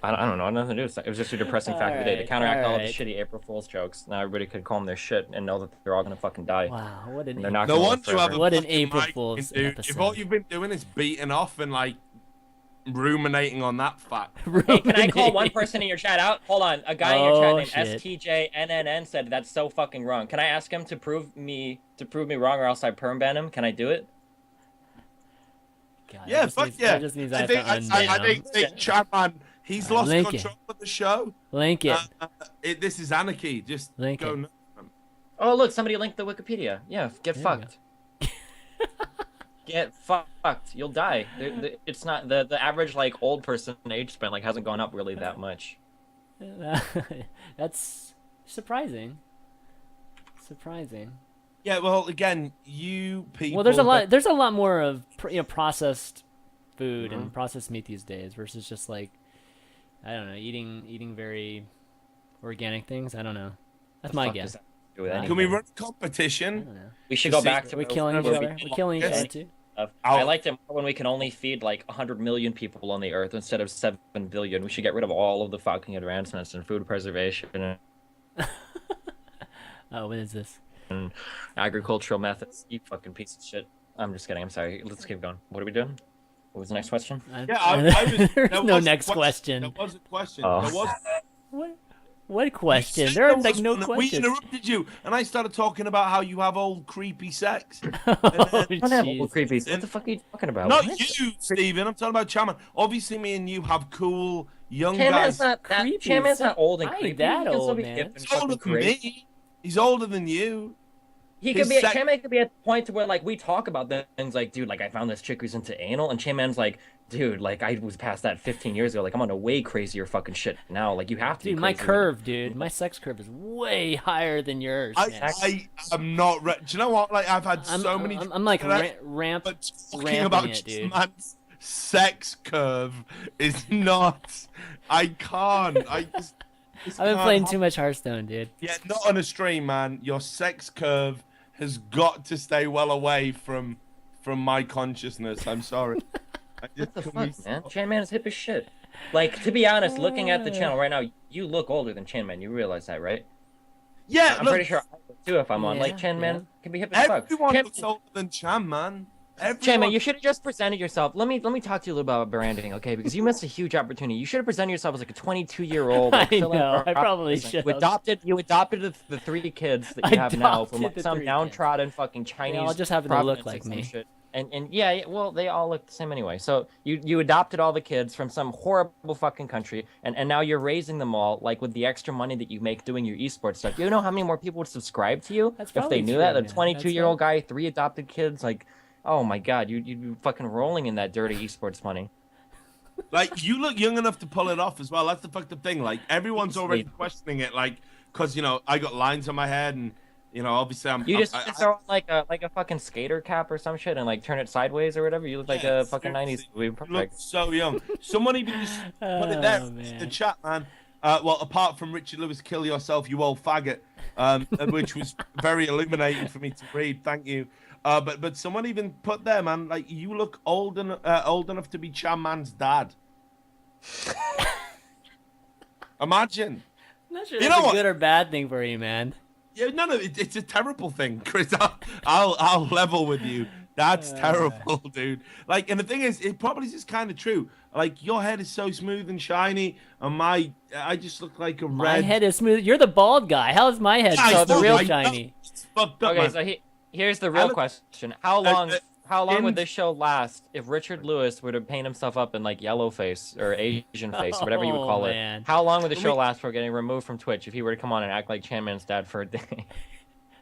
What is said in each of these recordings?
I don't know, nothing to do. It was just a depressing fact of the day to counteract all the Alright. shitty April Fool's jokes. Now everybody could calm their shit and know that they're all gonna fucking die, Wow, what an and they're not No gonna live wonder you have forever. a What an fucking April migraine, Fool's dude. If all episode. you've been doing is beating off and like ruminating on that fact. Oh, can I call one person in your chat out? Hold on. A guy in your chat Oh, named shit. STJNNN said that's so fucking wrong. Can I ask him to prove me wrong, or else I perm ban him? Can I do it? God, Yeah, fuck yeah. That just means I I think have to I unban him. think Chapman, he's lost Link it. control of the show. Link it. This is anarchy. Just Link go it. nuts. Oh, look, somebody linked the Wikipedia. Yeah, get There we fucked. Get fucked. You'll die. It's not the average like old person age span like hasn't gone up really that much. That's surprising. Surprising. Yeah, well, again, you people. Well, there's a lot more of processed food and processed meat these days versus just like, I don't know, eating very organic things. I don't know. That's my guess. Can we run a I competition? don't know. We should go back to We're killing each other. We're killing each other too. I liked it more when we can only feed like 100 million people on the earth instead of 7 billion. We should get rid of all of the fucking advancements in food preservation Oh, what is this? and agricultural methods. You fucking piece of shit. I'm just kidding. I'm sorry. Let's keep going. What are we doing? What was the next question? Yeah, I was. There's there no was a next question. There was a question. Oh. There was. What question? You there are said like was no one. questions. We interrupted you, and I started talking about how you have old creepy sex. Oh, I don't have jeez. old creepies. What the fuck are you talking about? Not What? you, Steven. I'm talking about Chairman. Obviously, me and you have cool young Chanman's guys. not that. Creepy. Chanman's not old and I ain't creepy. that He can still old, be man. hip and He's older fucking than great. me. He's older than you. He His could be. sex- Chanman could be at the point to where like we talk about things like, dude, like I found this chick who's into anal, and Chanman's like, dude, like I was past that 15 years ago. Like I'm on a way crazier fucking shit now. Like you have to. Dude, be my crazy. curve, dude. My sex curve is way higher than yours. man. I am not. Do you know what? Like I've had so many. I'm like ramp But talking ramping about it, dude. man's sex curve is not. I can't. I just. I've been playing too much Hearthstone, dude. Yeah, not on a stream, man. Your sex curve has got to stay well away from my consciousness. I'm sorry. What the fuck, man? Chanman is hip as shit. Like to be honest, looking at the channel right now, you look older than Chanman. You realize that, right? Yeah, I'm look, pretty sure I would too if I'm on. Like Yeah, Chanman yeah. can be hip as fuck. everyone Chan- looks older than Cham, man. Chanman, Everyone. you should have just presented yourself. Let me talk to you a little about branding, okay? Because you missed a huge opportunity. You should have presented yourself as like a 22-year-old. Like, I know, I probably should You have. adopted the 3 kids that you have now from Adopted the some 3 kids. downtrodden fucking Chinese. all just happen to look provinces like and me. shit. And yeah, well, they all look the same anyway. So you adopted all the kids from some horrible fucking country, and now you're raising them all like with the extra money that you make doing your esports stuff. You know how many more people would subscribe to you That's if they probably knew true, that? A man. 22-year-old guy, 3 adopted kids, like, oh my god, you'd be fucking rolling in that dirty esports money. Like, you look young enough to pull it off as well. That's the fucked up thing. Like, everyone's already Sweet. questioning it. Like, because, you know, I got lines on my head and, you know, obviously You just I- throw on like a fucking skater cap or some shit and like turn it sideways or whatever. You look like Yeah, a fucking 90s seriously, movie. you look Perfect. so young. Someone even just put it there Oh, in the man. chat, man. Well, apart from Richard Lewis, kill yourself, you old faggot, which was very illuminating for me to read. Thank you. But someone even put there, man, like you look old enough to be Cham Man's dad. Imagine. I'm not sure You that's know a what? good or bad thing for you, man. Yeah, no, it's a terrible thing, Chris. I'll level with you. That's terrible, dude. Like, and the thing is, it probably is kind of true. Like, your head is so smooth and shiny, and I just look like a My red. head is smooth. You're the bald guy. How is my head Yeah, I so the know, real I know. shiny? It's fucked up, Okay, man. so here's the real look- question: How long? How long in- would this show last if Richard Lewis were to paint himself up in like yellow face or Asian face, or whatever you would Oh, call man. it? How long would the Let show me- last before getting removed from Twitch if he were to come on and act like Chanman's dad for a day?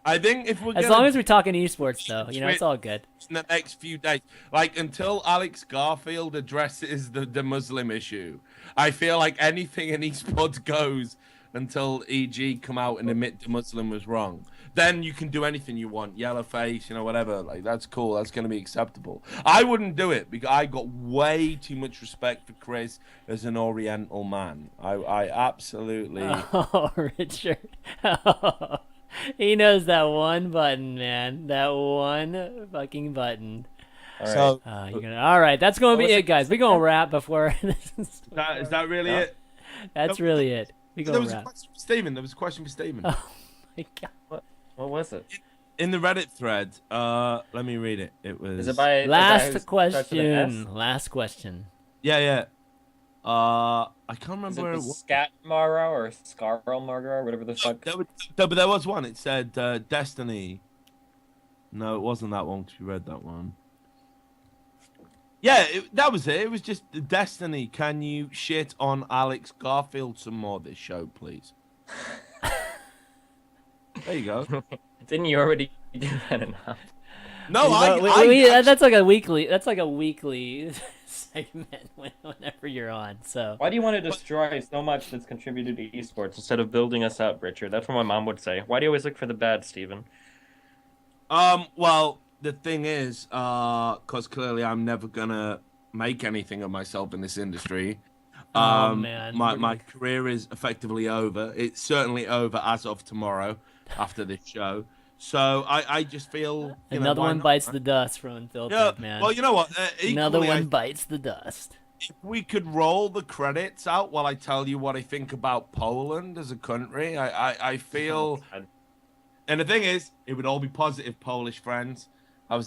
I think if we're As gonna long as we're talking esports, though, you know, it's all good. in the next few days, like until Alex Garfield addresses the Muslim issue, I feel like anything in esports goes until EG come out and admit the Muslim was wrong. Then you can do anything you want, yellow face, you know, whatever. Like that's cool. That's gonna be acceptable. I wouldn't do it because I got way too much respect for Chris as an Oriental man. I absolutely. Oh, Richard. He knows that one button, man. That one fucking button. All right. So All right, that's going to be What was it, guys. We're going to wrap before this is... is that really it? That's really it. We go There was a wrap. question for Stephen. There was a question for Stephen. Oh my god. What was it? In the Reddit thread, let me read it. It was Is it by Last who starts with an S? question. Last question. yeah. I can't Is remember it where the it was. Scatmara or Scarlmara or whatever the fuck? But there was one. It said Destiny. No, it wasn't that one. 'Cause we read that one. Yeah, that was it. It was just Destiny. Can you shit on Alex Garfield some more this show, please? There you go. Didn't you already do that enough? No, that's like a weekly. That's like a weekly segment whenever you're on. So Why do you want to destroy so much that's contributed to esports instead of building us up, Richard? That's what my mom would say. Why do you always look for the bad, Steven? Well, the thing is, because clearly I'm never gonna make anything of myself in this industry. Oh, man. My career is effectively over. It's certainly over as of tomorrow after this show. So I just feel another one bites the dust from Unfiltered, yeah, man. well, you know what? Another Equally, one bites the dust. if we could roll the credits out while I tell you what I think about Poland as a country, I feel. And the thing is, it would all be positive, Polish friends. I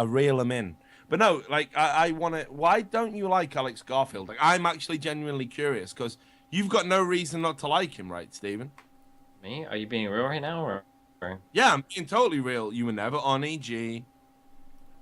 reel them in. But no, like, I want to. Why don't you like Alex Garfield? Like, I'm actually genuinely curious because you've got no reason not to like him, right, Stephen? Me? Are you being real right now, or? Yeah, I'm being totally real. You were never on EG.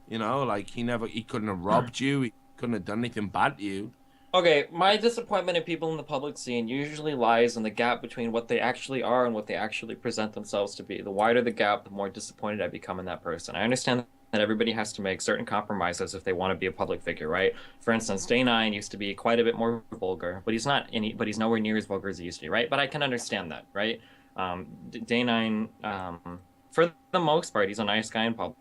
You know, like he couldn't have robbed you. He couldn't have done anything bad to you. Okay, my disappointment in people in the public scene usually lies in the gap between what they actually are and what they actually present themselves to be. The wider the gap, the more disappointed I become in that person. I understand that everybody has to make certain compromises if they want to be a public figure, right? For instance, Day9 used to be quite a bit more vulgar, but he's nowhere near as vulgar as he used to be, right? But I can understand that, right? Day9, for the most part, he's a nice guy in public.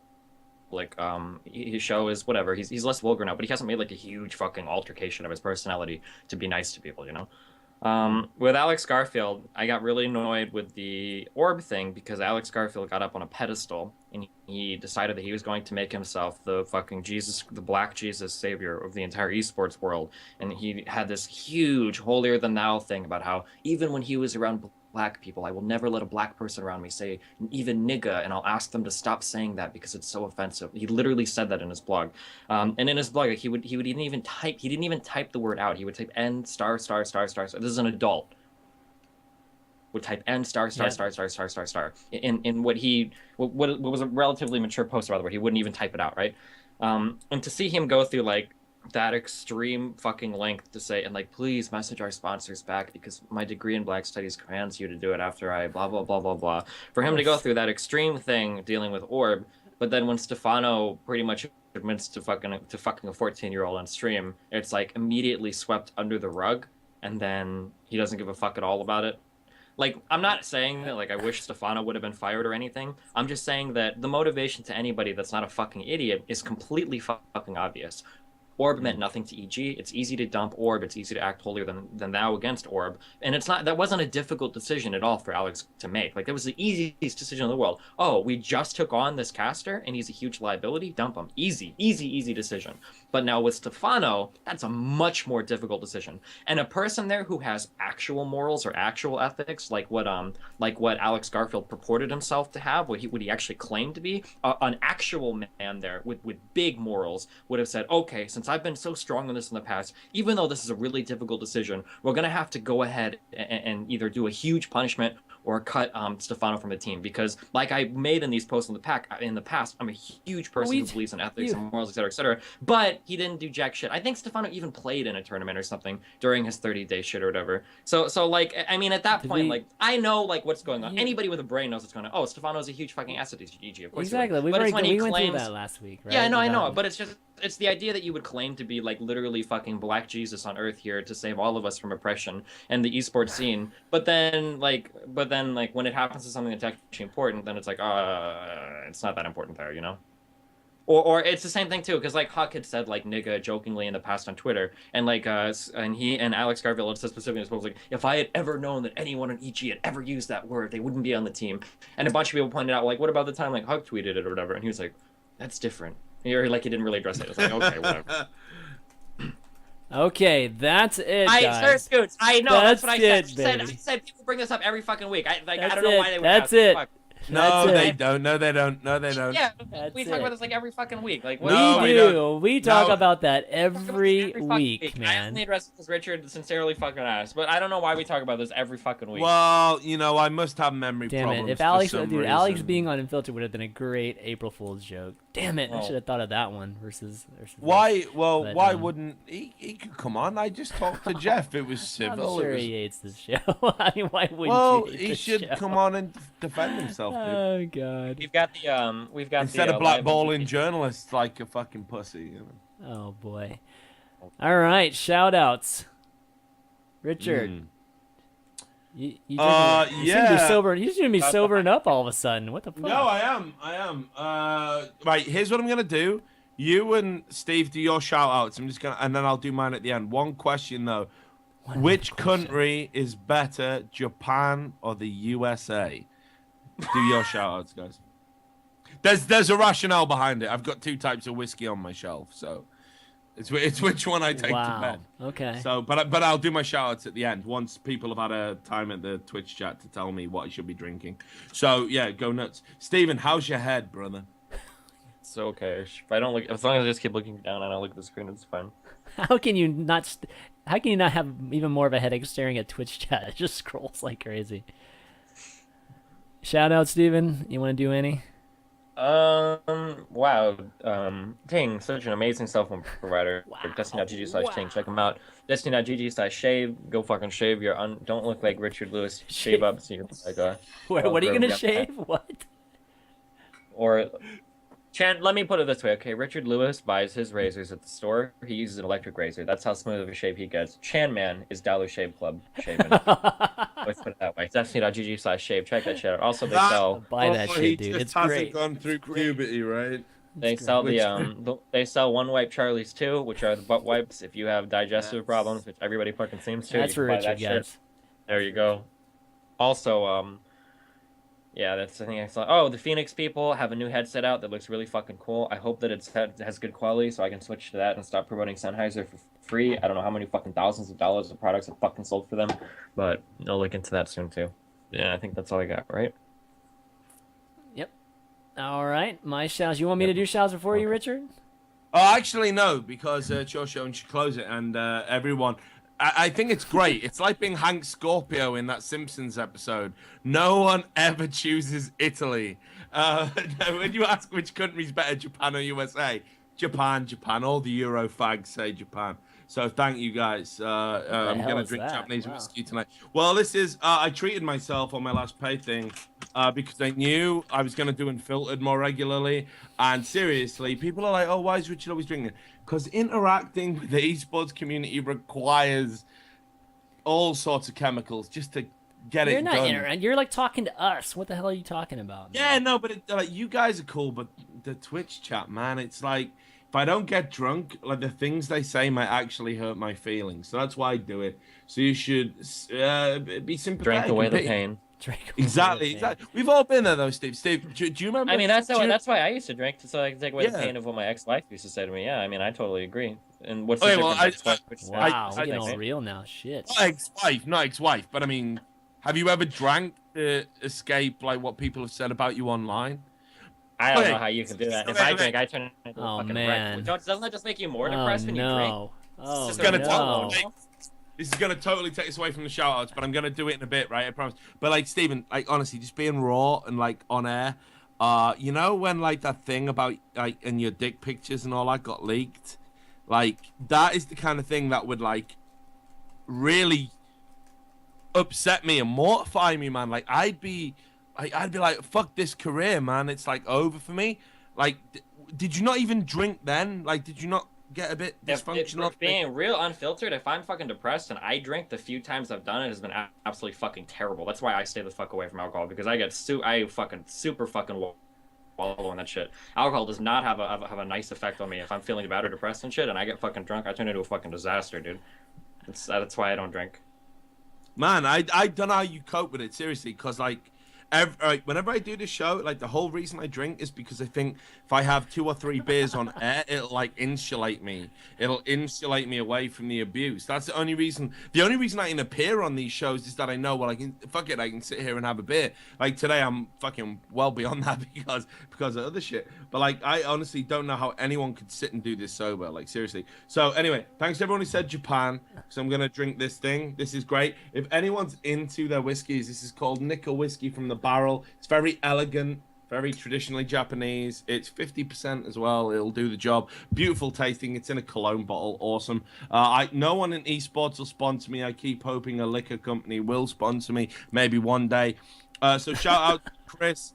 His show is whatever. He's less vulgar now, but he hasn't made like a huge fucking altercation of his personality to be nice to people, you know? With Alex Garfield, I got really annoyed with the orb thing because Alex Garfield got up on a pedestal and he decided that he was going to make himself the fucking Jesus, the black Jesus savior of the entire esports world. And he had this huge holier than thou thing about how even when he was around black people, I will never let a black person around me say even nigga, and I'll ask them to stop saying that because it's so offensive. He literally said that in his blog, and in his blog he didn't even type the word out. He would type N star star star star star. This is an adult. Would type N star star star star star star star in what was a relatively mature post, by the way. He wouldn't even type it out, right? And to see him go through like that extreme fucking length to say, and like, please message our sponsors back because my degree in Black Studies commands you to do it after I blah blah blah blah blah. For him to go through that extreme thing dealing with Orb, but then when Stefano pretty much admits to fucking a 14-year-old on stream, it's like immediately swept under the rug, and then he doesn't give a fuck at all about it. Like, I'm not saying that, like, I wish Stefano would have been fired or anything. I'm just saying that the motivation to anybody that's not a fucking idiot is completely fucking obvious. Orb meant nothing to EG. It's easy to dump Orb. It's easy to act holier than thou against Orb. And that wasn't a difficult decision at all for Alex to make. Like, that was the easiest decision in the world. Oh, we just took on this caster and he's a huge liability. Dump him. Easy decision. But now with Stefano, that's a much more difficult decision. And a person there who has actual morals or actual ethics, like what Alex Garfield purported himself to have, what he actually claimed to be, an actual man there with big morals would have said, okay, since I've been so strong on this in the past, even though this is a really difficult decision, we're going to have to go ahead and either do a huge punishment or cut Stefano from the team. Because like I made in these posts in the past, I'm a huge person who believes in ethics and morals, et cetera. But he didn't do jack shit. I think Stefano even played in a tournament or something during his 30-day shit or whatever. So like, I mean, at that point, like, I know like what's going on. Anybody with a brain knows what's going on. Oh, Stefano's a huge fucking asset to EG. Of course. Exactly. We went through that last week, right? Yeah, I know. But it's the idea that you would claim to be like literally fucking Black Jesus on Earth here to save all of us from oppression and the esports scene. But then like when it happens to something that's actually important, then it's like, it's not that important there, you know? Or it's the same thing too, because like Huck had said like nigga jokingly in the past on Twitter, and like and he and Alex Garfield had said specifically as well, like, if I had ever known that anyone on EG had ever used that word, they wouldn't be on the team. And a bunch of people pointed out like, what about the time like Huck tweeted it or whatever, and he was like, that's different. Or like he didn't really address it. It's like, okay, whatever. Okay, that's it, Sir guys. Scoots, I know that's what I said. That's I it, said, baby. I said people bring this up every fucking week. I That's don't know it. why they would. That's ask. it. Fuck. No, That's they it. don't. No, they don't. No, they don't. Yeah, That's we talk about it. this like every fucking week. Like what No, the we fuck? don't. We talk No. about that We talk about this every fucking week, I man. only address because Richard sincerely fucking asked, but I don't know why we talk about this every fucking week. Well, you know, I must have memory Damn problems. it! If for Alex, some dude, Alex reason. being on Unfiltered would have been a great April Fool's joke. Damn it! I Oh. should have thought of that one versus Why? Well, But, why wouldn't he could come on? I just talked to Jeff. It was I'm civil. sure It was... he hates this show. I mean, why wouldn't Well, you hate he this should show? come on and defend himself, dude. Oh God. We've got Instead the, of live blackballing MVP. journalists like a fucking pussy. You know? Oh boy. All right, shout outs. Richard. You seem to be yeah. sober. You seem to be sobering up all of a sudden. What the fuck? No, I am. Right, here's what I'm gonna do. You and Steve do your shout outs. I'm just gonna, and then I'll do mine at the end. One question though. Which country is better, Japan or the USA? Do your shout outs, guys. There's a rationale behind it. I've got 2 types of whiskey on my shelf, so it's which one I take to bed. Okay. So, but I'll do my shout outs at the end once people have had a time at the Twitch chat to tell me what I should be drinking. So yeah, go nuts. Steven, how's your head, brother? It's okay. If I don't look, as long as I just keep looking down and I look at the screen, it's fine. How can you not? How can you not have even more of a headache staring at Twitch chat? It just scrolls like crazy. Shout out, Steven. You want to do any? Wow. Ting, such an amazing cell phone provider. Wow. Destiny.gg/Ting. Check them out. Destiny.gg/shave. Go fucking shave your don't look like Richard Lewis. Shave up so you can like What are you gonna yeah. shave? What? Or let me put it this way, okay? Richard Lewis buys his razors at the store. He uses an electric razor. That's how smooth of a shave he gets. ChanManV is Dollar Shave Club shaving. Let's put it that way. Destiny.gg/shave. Check that shit out. Also, they sell. Buy that he shit, dude. just It's hasn't great. gone through puberty, right? They sell they sell one wipe Charlies too, which are the butt wipes. If you have digestive problems, which everybody fucking seems to, That's you for can buy Richard, that shit. guys. There you go. Also, yeah, that's the thing I saw. Oh, the Phoenix people have a new headset out that looks really fucking cool. I hope that it has good quality so I can switch to that and stop promoting Sennheiser for free. I don't know how many fucking thousands of dollars of products have fucking sold for them, but I'll look into that soon too. Yeah, I think that's all I got, right? Yep. All right, my shouts. You want me to do shouts before you, Richard? Oh, actually, no, because it's your show and should close it. And everyone, I think it's great. It's like being Hank Scorpio in that Simpsons episode. No one ever chooses Italy. When you ask which country's better, Japan or USA, Japan. All the Euro fags say Japan. So thank you guys. I'm hell going to is drink that? Japanese Wow. whiskey tonight. Well, this is, I treated myself on my last pay thing because I knew I was going to do Unfiltered more regularly. And seriously, people are like, oh, why is Richard always drinking? Because interacting with the esports community requires all sorts of chemicals just to get You're it not done. interacting. You're like talking to us. What the hell are you talking about? man? Yeah, no, but like you guys are cool, but the Twitch chat, man, it's like if I don't get drunk, like the things they say might actually hurt my feelings. So that's why I do it. So you should be sympathetic. Drink away and the pity. pain. Drink Exactly, exactly. We've all been there, though, Steve. Steve, do you remember? I mean, that's do you- that's why I used to drink so I could take away the Yeah. pain of what my ex-wife used to say to me. Yeah, I mean, I totally agree. And what's the Okay, well, difference? Wow, I- we're getting I- all real now. Shit. not ex-wife, but I mean, have you ever drank to escape like what people have said about you online? I don't Okay. know how you can do that. If Okay, I okay. drink, I turn into a Oh, fucking man. wreck. Doesn't that just make you more Oh depressed when you drink? no. Oh It's gonna no. This is gonna totally take us away from the shout-outs, but I'm gonna do it in a bit, right? I promise. But like Steven, like honestly, just being raw and like on air, you know when like that thing about like and your dick pictures and all that got leaked? Like that is the kind of thing that would like really upset me and mortify me, man. Like I'd be like, fuck this career, man. It's like over for me. Like, did you not even drink then? Like, did you not get a bit dysfunctional? Being real unfiltered, if I'm fucking depressed and I drink, the few times I've done it has been absolutely fucking terrible. That's why I stay the fuck away from alcohol, because I get super fucking wallow on that shit. Alcohol does not have a nice effect on me. If I'm feeling bad or depressed and shit and I get fucking drunk, I turn into a fucking disaster, dude. That's why I don't drink. Man, I don't know how you cope with it, seriously, because like whenever I do this show, like the whole reason I drink is because I think if I have 2 or 3 beers on air, it'll like insulate me. It'll insulate me away from the abuse. That's the only reason. The only reason I can appear on these shows is that I know, well, I can fuck it. I can sit here and have a beer. Like today, I'm fucking well beyond that because of other shit. But like, I honestly don't know how anyone could sit and do this sober. Like seriously. So anyway, thanks to everyone who said Japan. So I'm gonna drink this thing. This is great. If anyone's into their whiskeys, this is called Nickel whiskey from the barrel. It's very elegant, very traditionally Japanese. It's 50% as well. It'll do the job. Beautiful tasting. It's in a cologne bottle. Awesome. No one in esports will sponsor me. I keep hoping a liquor company will sponsor me. Maybe one day. So shout out to Chris.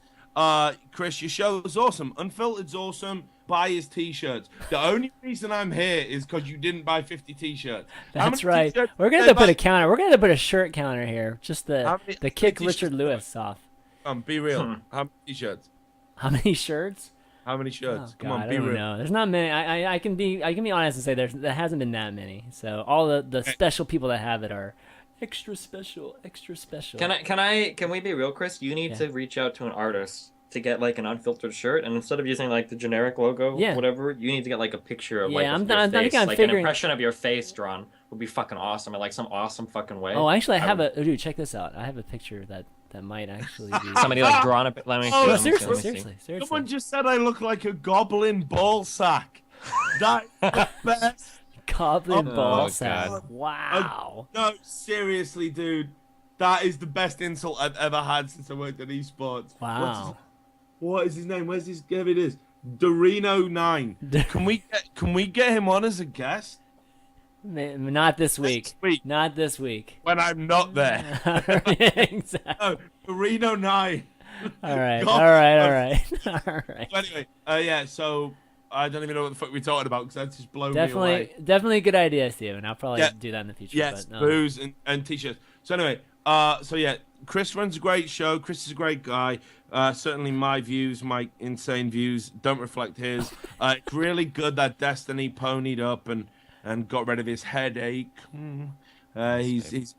Chris, your show is awesome. Unfiltered's awesome. Buy his t-shirts. The only reason I'm here is because you didn't buy 50 t-shirts. That's right. We're gonna have to put a counter. We're gonna have to put a shirt counter here. Just the kick Richard Lewis off. Be real. How many t-shirts? How many shirts? How many shirts? Oh, Come God, on, be real. No, there's not many. I can be honest and say there hasn't been that many. So all the special people that have it are extra special, extra special. Can we be real, Chris? You need to reach out to an artist to get like an unfiltered shirt, and instead of using like the generic logo, whatever, you need to get like a picture of like your face. Like an impression of your face drawn would be fucking awesome in like some awesome fucking way. Oh, actually, I have a dude. Check this out. I have a picture that might actually be somebody like drawn a. Let me see. No, seriously. Someone just said I look like a goblin ball sack. That's the best. Goblin ball sack. Wow. No, seriously, dude. That is the best insult I've ever had since I worked at esports. Wow. What is his name? Where's his? Here it is. Dorino9. Can we get him on as a guest? Not this week. Not this week. When I'm not there. Exactly. No, Dorino9. All right. So anyway, so I don't even know what the fuck we're talking about because that's just blown me away. Definitely a good idea, Steven. I'll probably do that in the future. Yes, but, booze and t-shirts. So anyway, Chris runs a great show. Chris is a great guy. Certainly my views, my insane views, don't reflect his. It's really good that Destiny ponied up and got rid of his headache. He's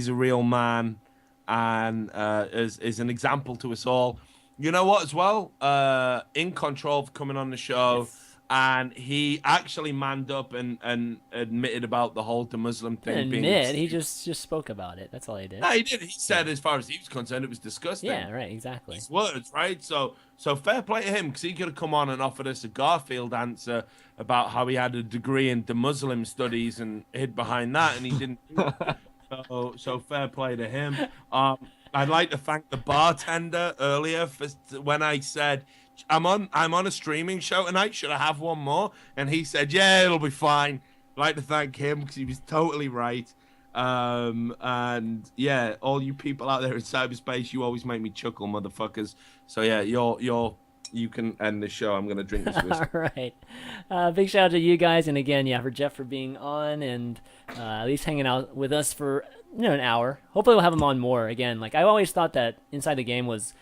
a real man and is an example to us all. You know what as well? EG.iNcontroL coming on the show. Yes. And he actually manned up and admitted about the whole Demuslim thing. He just spoke about it. That's all he did. No, he did. He said, as far as he was concerned, it was disgusting. Yeah, right, exactly. His words, right? So fair play to him, because he could have come on and offered us a Garfield answer about how he had a degree in Demuslim studies and hid behind that, and he didn't. So fair play to him. I'd like to thank the bartender earlier for when I said, I'm on a streaming show tonight. Should I have one more? And he said, yeah, it'll be fine. I'd like to thank him because he was totally right. And yeah, all you people out there in cyberspace, you always make me chuckle, motherfuckers. So yeah, you can end the show. I'm gonna drink this whiskey. All right. Big shout out to you guys, and again, for Jeff for being on and at least hanging out with us for an hour. Hopefully, we'll have him on more again. Like I always thought that Inside the Game was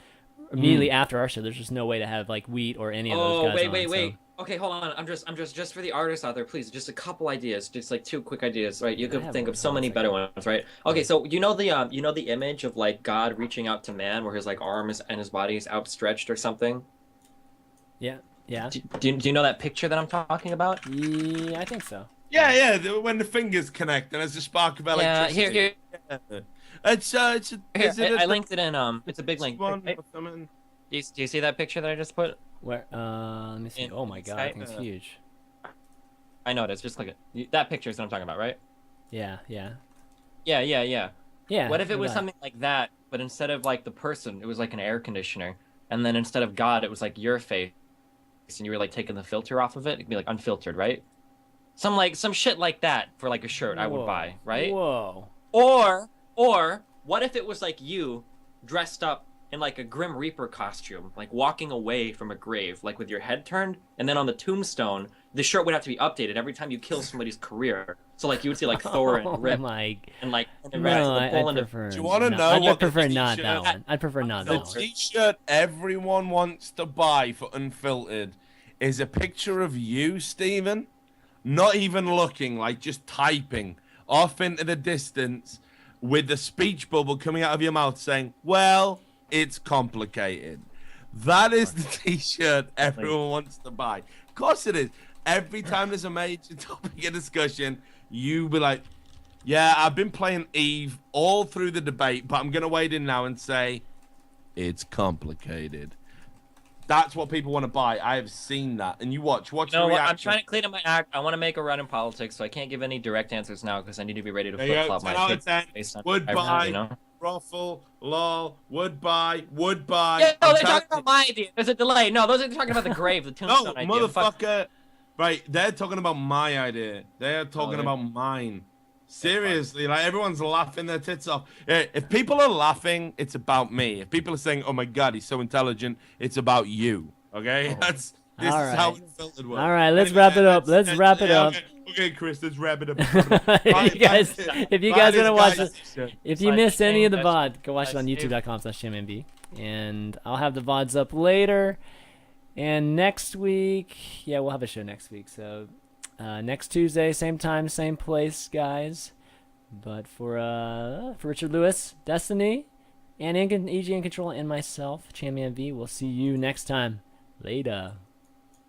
immediately after our show. There's just no way to have like Wheat or any of those guys. Wait. Okay, hold on. I'm just for the artists out there, please. Just a couple ideas, just like 2 quick ideas, right? You could think of so many better ones, right? Okay, so you know the image of like God reaching out to man, where his like arms and his body is outstretched or something. Yeah. Do you know that picture that I'm talking about? Yeah, I think so. Yeah. When the fingers connect and there's a spark of electricity. Yeah, here. Yeah. I linked it in. It's a big link. Do you see that picture that I just put? Where? Let me see. Oh my God, that thing's huge. I know it is. Just click it. That picture is what I'm talking about, right? Yeah. Yeah. What if it was something like that, but instead of like the person, it was like an air conditioner, and then instead of God, it was like your face, and you were like taking the filter off of it? It'd be like unfiltered, right? Some shit like that for like a shirt I would buy, right? Whoa. Or what if it was like you dressed up in like a Grim Reaper costume, like walking away from a grave, like with your head turned, and then on the tombstone, the shirt would have to be updated every time you kill somebody's career. So like you would see like Thor and Rip and like the I'd prefer. Do you want to know I'd prefer not that one. I'd prefer not that one. The t-shirt everyone wants to buy for Unfiltered is a picture of you, Steven, not even looking, like just typing off into the distance with the speech bubble coming out of your mouth saying, well, it's complicated. That is the t-shirt everyone wants to buy. Of course it is. Every time there's a major topic of discussion, you be like, yeah, I've been playing Eve all through the debate, but I'm going to wade in now and say, it's complicated. That's what people want to buy. I have seen that. And you watch the reaction. I'm trying to clean up my act. I want to make a run in politics, so I can't give any direct answers now because I need to be ready to flip-flop my face. Would buy, ruffle, lol, would buy. Yeah, no, they're talking about my idea. There's a delay. No, those are talking about the grave, the tombstone idea. No, motherfucker. Right, they're talking about my idea. They're talking about mine. Seriously, like everyone's laughing their tits off. If people are laughing, it's about me. If people are saying, "Oh my God, he's so intelligent," it's about you. Okay, this is how Unfiltered works. All right, let's wrap it up. Let's wrap it up. Okay, Chris, let's wrap it up. if you guys want to watch it, if you missed any of the VOD, go watch it on youtube.com/ChanManV, and I'll have the VODs up later. And next week, yeah, we'll have a show next week. So. Next Tuesday, same time, same place, guys. But for Richard Lewis, Destiny, and EG.iNcontroL, and myself, ChanManV, we'll see you next time. Later.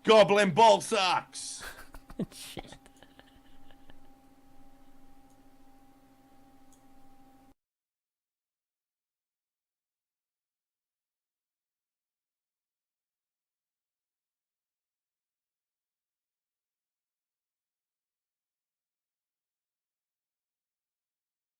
Goblin ball socks. Shit.